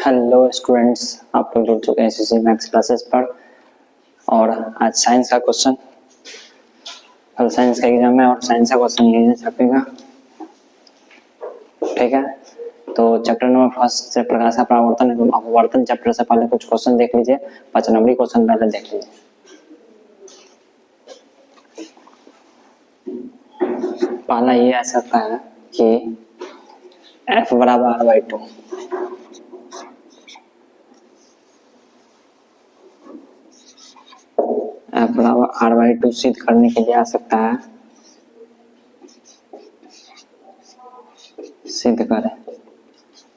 Hello students, आप लोग जुड़ चुके हैं एसएससी मैथ्स क्लासेस पर। और आज साइंस का क्वेश्चन, कल साइंस का एग्जाम है और साइंस का क्वेश्चन यही छपेगा। ठीक है, तो चैप्टर नंबर फर्स्ट से प्रकाश का परावर्तन एवं अपवर्तन चैप्टर से पहले कुछ क्वेश्चन देख लीजिए। 5 नंबरी क्वेश्चन पहले देख लीजिए। पहला ये आ सकता है कि F बराबर r/2, F बराबर r/2 सिद्ध करने के लिए आ सकता है, सिद्ध करें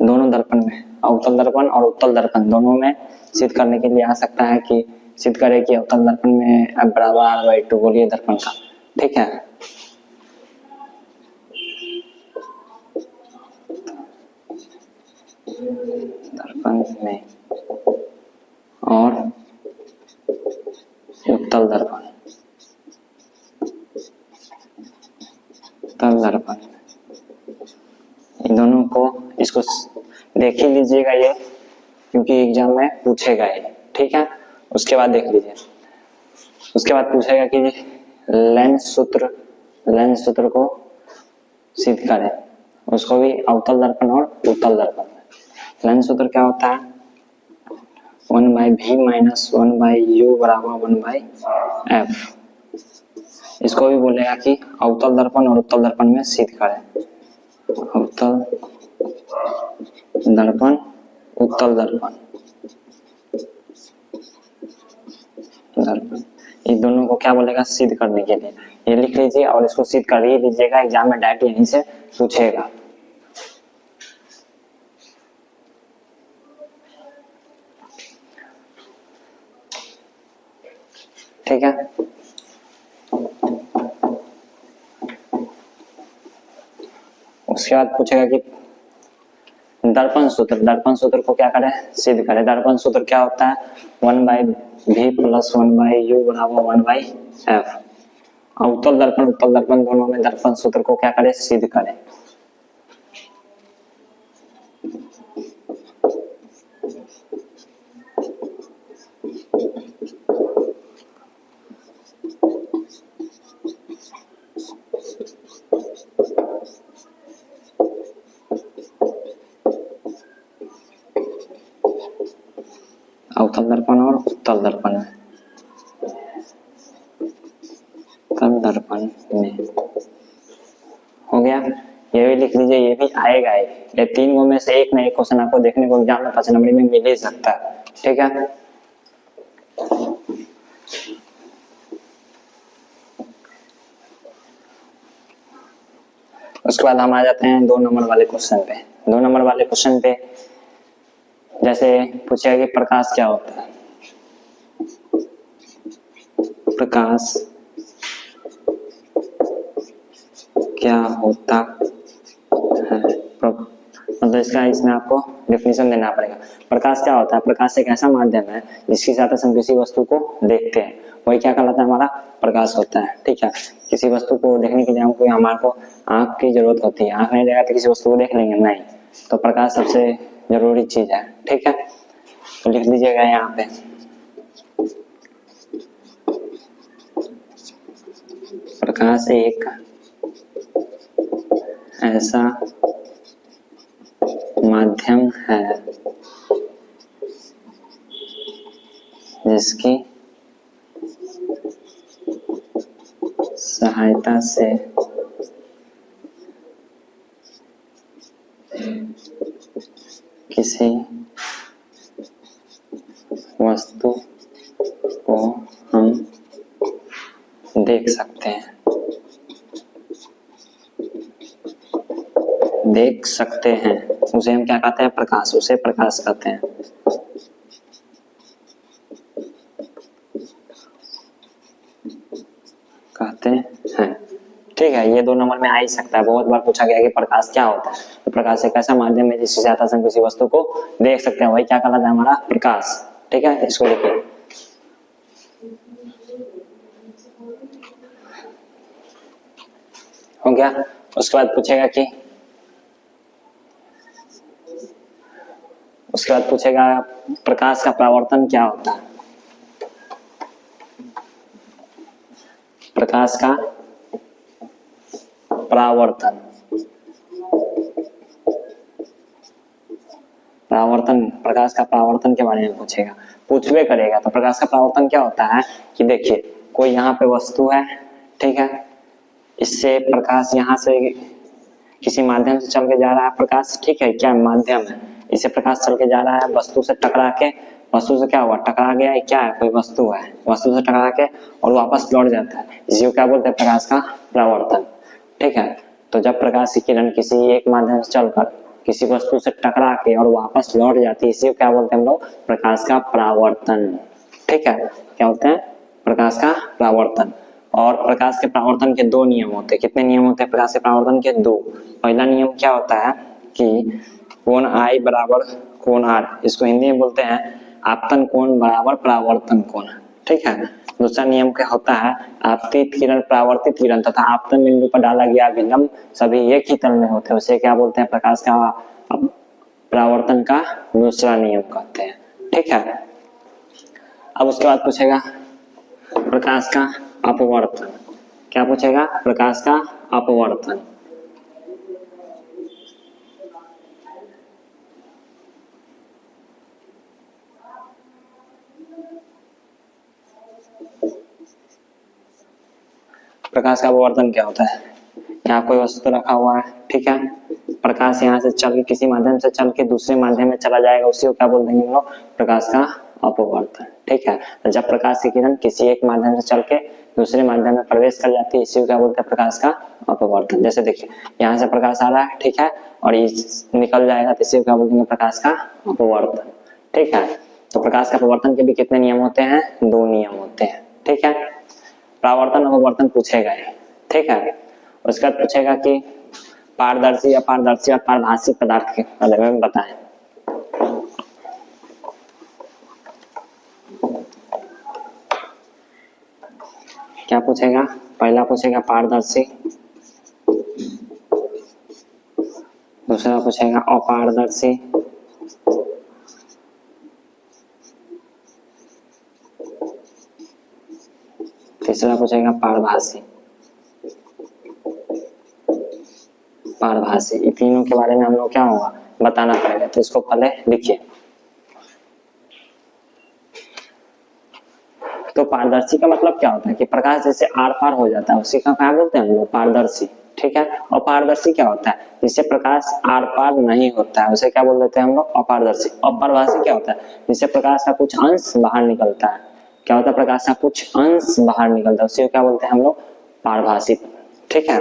दोनों दर्पण में, अवतल दर्पण और उत्तल दर्पण दोनों में सिद्ध करने के लिए आ सकता है कि सिद्ध करें कि अवतल दर्पण में F बराबर r/2 बोलिए दर्पण का। ठीक है, दर्पण में और उत्तल दर्पण, उत्तल दर्पण इन दोनों को, इसको देख ही लीजिएगा ये, क्योंकि एग्जाम में पूछेगा ये। ठीक है, उसके बाद देख लीजिए। उसके बाद पूछेगा कि लेंस सूत्र को सिद्ध करें, उसको भी अवतल दर्पण और उत्तल दर्पण में। लेंस सूत्र क्या होता है? 1/v माइनस 1/u बराबर 1/f। इसको भी बोलेगा कि अवतल दर्पण और उत्तल दर्पण में सिद्ध करें, अवतल दर्पण उत्तल दर्पण इन दोनों को क्या बोलेगा? सिद्ध करने के लिए। ये लिख लीजिए और इसको सिद्ध कर ही लीजिएगा, एग्जाम में डायरेक्ट यहीं से पूछेगा। ठीक है, उसके बाद पूछेगा कि दर्पण सूत्र को क्या करें? सिद्ध करें। दर्पण सूत्र क्या होता है? 1/v प्लस 1/u बराबर 1/f। उत्तल दर्पण उत्तल दर्पण दोनों में दर्पण सूत्र को क्या करें? सिद्ध करें। अवतल दर्पण और उत्तल दर्पण में, उत्तल दर्पण में हो गया। ये भी लिख लीजिए, ये भी आएगा। ये 3 में से एक ना एक क्वेश्चन आपको देखने को एग्जाम में 5 नंबर में मिल ही सकता है। ठीक है, उसके बाद हम आ जाते हैं 2 नंबर वाले क्वेश्चन पे। 2 नंबर वाले क्वेश्चन पे जैसे पूछेगा कि प्रकाश क्या होता है? प्रकाश क्या होता है? मतलब इसका इसमें आपको डेफिनेशन देना पड़ेगा। प्रकाश क्या होता है? प्रकाश एक ऐसा माध्यम है जिसकी सहायता से हम किसी वस्तु को देखते हैं, वही क्या कहलाता है? हमारा प्रकाश होता है। ठीक है, किसी वस्तु को देखने के लिए हमको हमारे को आंख की जरूरत होती है। आंख नहीं रहेगा तो किसी वस्तु को देख लेंगे नहीं, तो प्रकाश सबसे जरूरी चीज है। ठीक है, तो लिख लीजिएगा यहाँ पे प्रकाश एक ऐसा माध्यम है जिसकी सहायता से किसी वस्तु को हम देख सकते हैं, देख सकते हैं। उसे हम क्या कहते हैं? प्रकाश, उसे प्रकाश कहते हैं। कहते हैं। ठीक है, ये 2 नंबर में आ ही सकता है। बहुत बार पूछा गया कि प्रकाश क्या होता है। तो प्रकाश एक ऐसा माध्यम है जिसकी सहायता से हम किसी वस्तु को देख सकते हैं, वही क्या कहलाता है? हमारा प्रकाश। ठीक है, इसको लिखिए। हो गया। उसके बाद पूछेगा कि उसके बाद पूछेगा प्रकाश का परावर्तन क्या होता है। प्रकाश का परावर्तन, प्रकाश का परावर्तन के बारे में पूछेगा, पूछवे करेगा। तो प्रकाश का परावर्तन क्या होता है कि देखिए कोई यहाँ पे वस्तु है, ठीक है, इससे प्रकाश यहाँ से किसी माध्यम से चल के जा रहा है प्रकाश, ठीक है, क्या माध्यम है, इससे प्रकाश चल के जा रहा है वस्तु से टकरा के, वस्तु से क्या हुआ, टकरा गया, क्या है, कोई वस्तु है, वस्तु से टकरा के और वापस लौट जाता है, इसी को क्या बोलते हैं, प्रकाश का परावर्तन, ठीक है। तो जब प्रकाश की किरण किसी एक माध्यम से चलकर किसी वस्तु से टकरा के और वापस लौट जाती है, इसी को क्या बोलते हैं हम लोग, प्रकाश का परावर्तन, ठीक है। क्या बोलते हैं, प्रकाश का परावर्तन। और प्रकाश के परावर्तन के दो नियम होते हैं। कितने नियम होते हैं प्रकाश के परावर्तन के? दो। पहला नियम क्या होता है कि कोण I बराबर कोण R, इसको हिंदी में बोलते हैं आपतन कोण बराबर परावर्तन कोण, ठीक है। दूसरा नियम क्या होता है, आपतित किरण परावर्तित किरण तथा आपतन बिंदु पर डाला गया विलंब सभी एक ही तल में होते हैं, उसे क्या बोलते हैं, प्रकाश का परावर्तन का दूसरा नियम कहते हैं, ठीक है। अब उसके बाद पूछेगा प्रकाश का अपवर्तन। क्या पूछेगा, प्रकाश का अपवर्तन। प्रकाश का अपवर्तन क्या होता है, यहाँ कोई वस्तु रखा हुआ है, ठीक है, प्रकाश यहाँ से चल के किसी माध्यम से चल के दूसरे माध्यम में चला जाएगा, उसी को क्या बोल देंगे हम लोग, प्रकाश का अपवर्तन, ठीक है। तो जब प्रकाश की किरण किसी एक माध्यम से चल के दूसरे माध्यम में प्रवेश कर जाती है, इसी को क्या बोलते हैं, प्रकाश का अपवर्तन। जैसे देखिए यहाँ से प्रकाश आ रहा है, ठीक है, और ये निकल जाएगा, तो इसी को क्या बोलेंगे, प्रकाश का अपवर्तन, ठीक है। तो प्रकाश का अपवर्तन के भी कितने नियम होते हैं, दो नियम होते हैं, ठीक है। परावर्तन अपवर्तन पूछेगा, ठीक है। उसके बाद पूछेगा कि पारदर्शी, अपारदर्शी और पारभासी पदार्थ के बारे में बताएं। क्या पूछेगा, पहला पूछेगा पारदर्शी, दूसरा पूछेगा अपारदर्शी, तीसरा पूछेगा पारभासी। पारभासी, इन तीनों के बारे में हम लोग क्या होगा, बताना पड़ेगा। तो इसको पहले लिखिए। तो पारदर्शी का मतलब क्या होता है कि प्रकाश जैसे आर पार हो जाता है, उसी का क्या बोलते हैं हम लोग, पारदर्शी, ठीक है। और पारदर्शी क्या होता है, जिससे प्रकाश आर पार नहीं होता है, उसे क्या बोल देते हैं हम लोग, अपारदर्शी। और पारभासी क्या होता है, जिससे प्रकाश का कुछ अंश बाहर निकलता है, क्या होता है, प्रकाश का कुछ अंश बाहर निकलता है, उसी को क्या बोलते हैं हम लोग, पारभासी, ठीक है।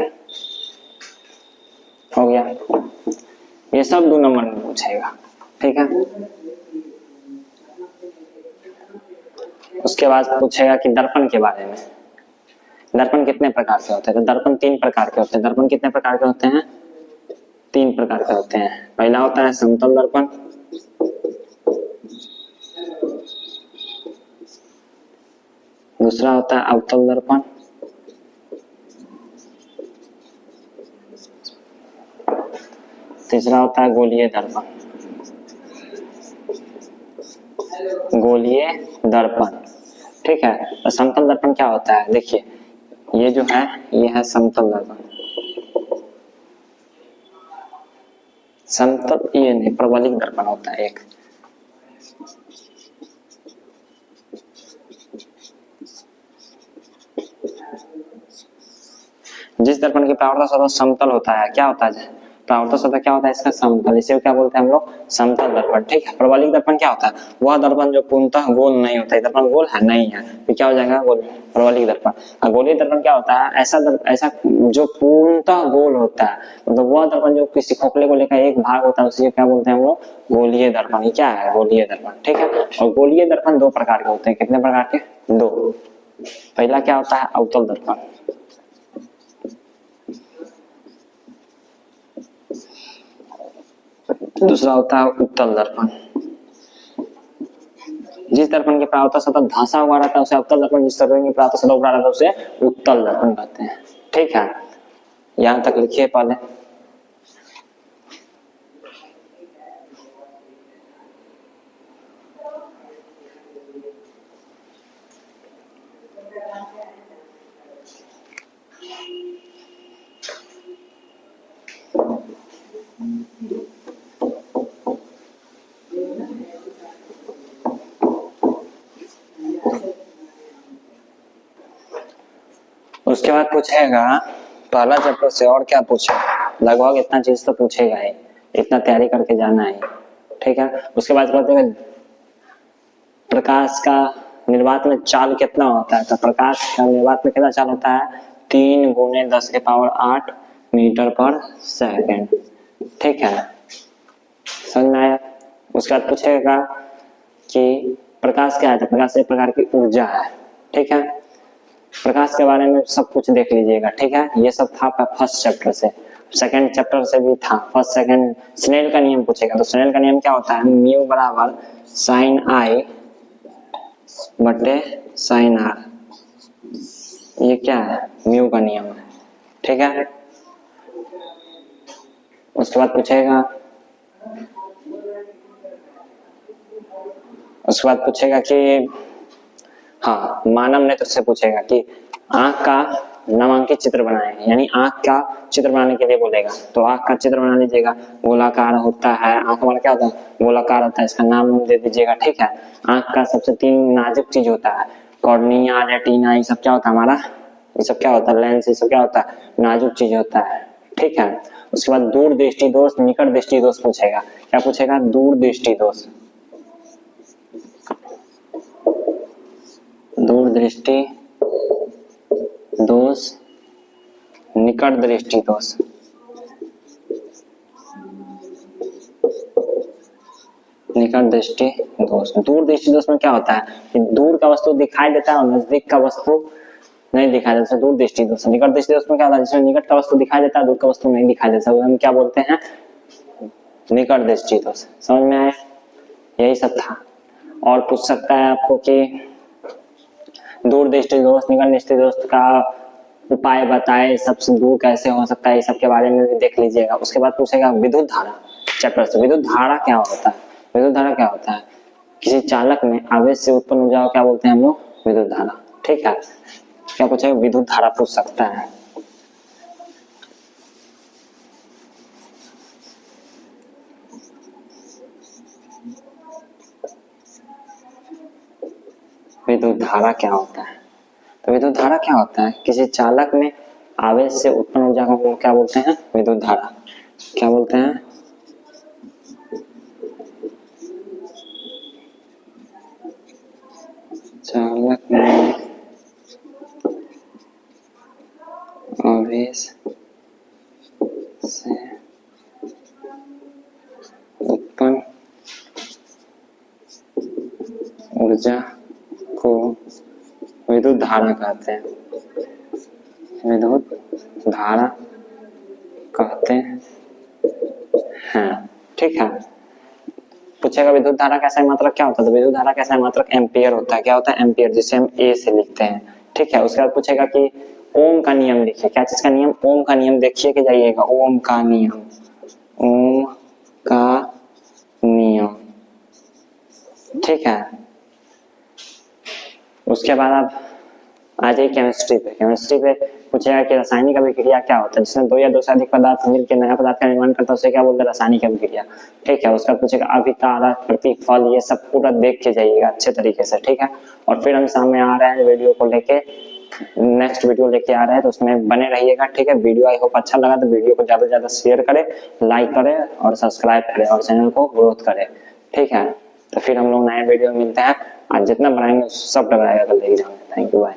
हो गया, ये सब 2 नंबर में पूछेगा, ठीक है। उसके बाद पूछेगा कि दर्पण के बारे में। दर्पण कितने प्रकार के होते हैं, तो दर्पण 3 प्रकार के होते हैं। दर्पण कितने प्रकार के होते हैं, 3 प्रकार के होते हैं। पहला होता है समतल दर्पण, दूसरा होता है अवतल दर्पण, तीसरा होता है गोलीय दर्पण। गोलीय दर्पण, ठीक है। तो समतल दर्पण क्या होता है, देखिए ये जो है ये है समतल दर्पण। समतल ये नहीं, प्रबलिक दर्पण होता है एक। जिस दर्पण की परावर्तन सतह समतल होता है, क्या होता है, परावर्तन सतह क्या होता है इसका, समतल, इसे क्या बोलते हैं हम लोग, समतल दर्पण, ठीक है। प्रबलिक दर्पण क्या होता है, वह दर्पण जो पूर्णतः गोल नहीं होता है, दर्पण गोल है नहीं है, तो क्या हो जाएगा, गोल, प्रबलिक दर्पण। और गोलीय दर्पण क्या होता है, ऐसा जो पूर्णतः गोल होता है, मतलब वह दर्पण जो किसी खोखले को लेकर एक भाग होता है, उसे क्या बोलते हैं हम लोग, गोलीय दर्पण। ये क्या है, गोलीय दर्पण, ठीक है। और गोलीय दर्पण 2 प्रकार के होते हैं। कितने प्रकार के, 2। पहला क्या होता है, अवतल दर्पण, दूसरा होता है उत्तल दर्पण। जिस दर्पण की परावर्तन सतह धंसा हुआ रहता है उसे अवतल दर्पण, जिस दर्पण की परावर्तन सतह ऊपरा रहता है उसे उत्तल दर्पण कहते हैं, ठीक है। यहां तक लिखिए पहले। उसके बाद पूछेगा पहला चैप्टर से और क्या पूछेगा, लगभग इतना चीज तो पूछेगा ही, इतना तैयारी करके जाना है, ठीक है। उसके बाद कहते हैं प्रकाश का निर्वात में चाल कितना होता है, तो प्रकाश का निर्वात में कितना चाल होता है, 3 × 10⁸ मीटर पर सेकंड, ठीक है, समझ में आया। उसके बाद पूछेगा कि प्रकाश क्या है, तो प्रकाश एक प्रकार की ऊर्जा है, ठीक है। प्रकाश के बारे में सब कुछ देख लीजिएगा, ठीक है। ये सब था आपका फर्स्ट चैप्टर से, सेकंड चैप्टर से भी था, फर्स्ट सेकंड। स्नेल का नियम पूछेगा, तो स्नेल का नियम क्या होता है, म्यू बराबर साइन आई बटे साइन आर, ये क्या है, म्यू का नियम है, ठीक है। उसके बाद पूछेगा कि हाँ मानव ने तुझसे पूछेगा कि आंख का नामांकित चित्र बनाए, यानी आंख का चित्र बनाने के लिए बोलेगा, तो आंख का चित्र बना लीजिएगा। गोलाकार होता है, आंख हमारा क्या होता है, गोलाकार होता है, इसका नाम दे दीजिएगा, ठीक है। आंख का सबसे 3 नाजुक चीज होता है, कॉर्निया, रेटिना, ये सब क्या होता है हमारा, ये सब क्या होता है, लेंस, ये सब क्या होता है, नाजुक चीज होता है, ठीक है। उसके बाद दूर दृष्टि दोष, निकट दृष्टि दोष पूछेगा, क्या पूछेगा, दूर दृष्टि दोष, दूर दृष्टि दोष, निकट दृष्टि दोष, निकट दृष्टि दोष। दूर दृष्टि दोष में क्या होता है कि दूर का वस्तु दिखाई देता है और नजदीक का वस्तु नहीं दिखाई देता, दूर दृष्टि दोष। निकट दृष्टि दोष में क्या होता है, जिसमें निकट का वस्तु दिखाई देता है, दूर का वस्तु नहीं दिखाई देता, हम क्या बोलते हैं, निकट दृष्टि दोष। समझ में आया, यही सब था। और पूछ सकता है आपको कि दूर दृष्टि दोष, निकट दृष्टि दोष का उपाय बताए, सबसे दूर कैसे हो सकता है, इस सब के बारे में भी देख लीजिएगा। उसके बाद पूछेगा विद्युत धारा चैप्टर से, विद्युत धारा क्या होता है, विद्युत धारा क्या होता है, किसी चालक में आवेश से उत्पन्न ऊर्जा को क्या बोलते हैं हम लोग, विद्युत धारा, ठीक है। क्या पूछेगा, विद्युत धारा पूछ सकता है। विद्युत धारा क्या होता है, तो विद्युत धारा क्या होता है, किसी चालक में आवेश से उत्पन्न ऊर्जा को क्या बोलते हैं, विद्युत धारा, क्या बोलते हैं, चालक में आवेश से उत्पन्न ऊर्जा को विद्युत धारा कहते हैं, विद्युत धारा कहते हैं, ठीक है। पूछेगा विद्युत धारा का सही मात्रक क्या होता है, तो विद्युत धारा का सही मात्रक एम्पियर होता है, क्या होता है, एम्पियर, जिसे हम ए से लिखते हैं, ठीक है। उसके बाद पूछेगा कि ओम का नियम लिखिए, क्या चीज का नियम, ओम का नियम देखिए कि जाइएगा, ओम का नियम, ओम का नियम, ठीक है। उसके बाद आप आ जाइए केमिस्ट्री पे, केमिस्ट्री पे पूछेगा कि रासायनिक अभिक्रिया क्या होता है, जिसमें 2 या 2 से अधिक पदार्थ मिलकर नया पदार्थ का निर्माण करता है, उसे क्या बोलते हैं, रासायनिक अभिक्रिया, ठीक है। उसका पूछेगा अभिकारक, प्रतिफल, ये सब पूरा देख के जाइएगा अच्छे तरीके से, ठीक है। और फिर हम सामने आ रहे हैं वीडियो को लेके, नेक्स्ट वीडियो लेके आ रहे हैं, तो उसमें बने रहिएगा, ठीक है। वीडियो आई होप अच्छा लगा तो वीडियो को ज्यादा से ज्यादा शेयर करें, लाइक करें और सब्सक्राइब करें और चैनल को ग्रोथ करें, ठीक है। तो फिर हम लोग नए वीडियो में मिलते हैं, आज जितना बनाएंगे सब डराएगा कल लेके जाएंगे। Thank you, bye.